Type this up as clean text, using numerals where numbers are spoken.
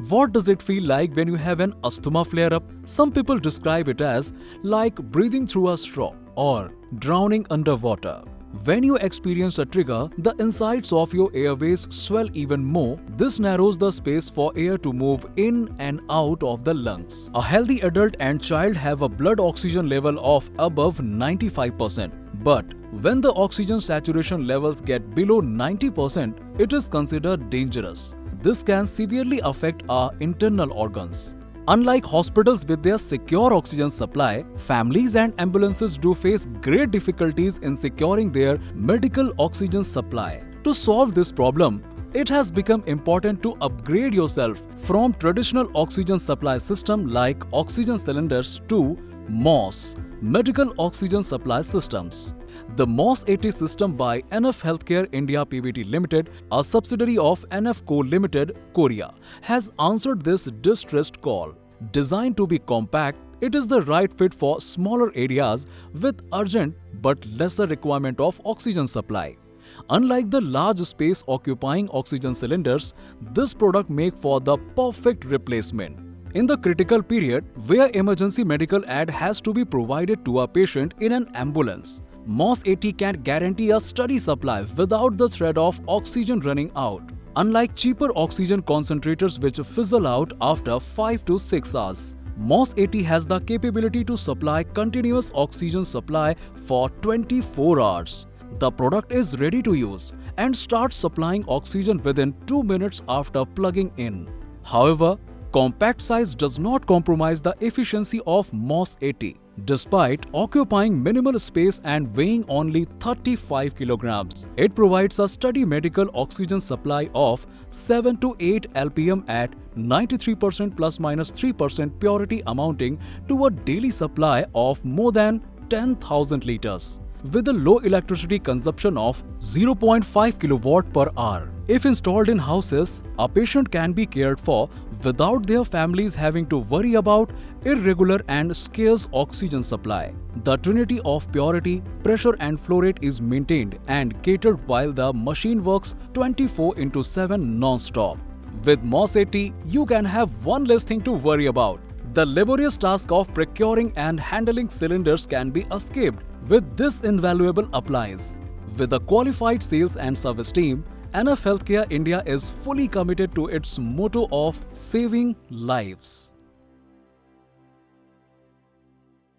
What does it feel like when you have an asthma flare-up? Some people describe it as like breathing through a straw or drowning underwater. When you experience a trigger, the insides of your airways swell even more. This narrows the space for air to move in and out of the lungs. A healthy adult and child have a blood oxygen level of above 95%. But when the oxygen saturation levels get below 90%, it is considered dangerous. This can severely affect our internal organs. Unlike hospitals with their secure oxygen supply, families and ambulances do face great difficulties in securing their medical oxygen supply. To solve this problem, it has become important to upgrade yourself from traditional oxygen supply system like oxygen cylinders to MOS, Medical Oxygen Supply Systems. The MOS-80 system by NF Healthcare India Pvt Limited, a subsidiary of NF Co Limited, Korea, has answered this distressed call. Designed to be compact, it is the right fit for smaller areas with urgent but lesser requirement of oxygen supply. Unlike the large space-occupying oxygen cylinders, this product makes for the perfect replacement. In the critical period where emergency medical aid has to be provided to a patient in an ambulance, MOS-80 can guarantee a steady supply without the threat of oxygen running out. Unlike cheaper oxygen concentrators which fizzle out after 5 to 6 hours, MOS-80 has the capability to supply continuous oxygen supply for 24 hours. The product is ready to use and starts supplying oxygen within 2 minutes after plugging in. However, compact size does not compromise the efficiency of MOS-80. Despite occupying minimal space and weighing only 35 kilograms, it provides a steady medical oxygen supply of 7 to 8 lpm at 93% plus minus 3% purity, amounting to a daily supply of more than 10,000 liters. With a low electricity consumption of 0.5 kW per hour. If installed in houses, a patient can be cared for without their families having to worry about irregular and scarce oxygen supply. The trinity of purity, pressure and flow rate is maintained and catered while the machine works 24/7 non-stop. With MOS-80, you can have one less thing to worry about. The laborious task of procuring and handling cylinders can be escaped with this invaluable appliance. With a qualified sales and service team, NF Healthcare India is fully committed to its motto of saving lives.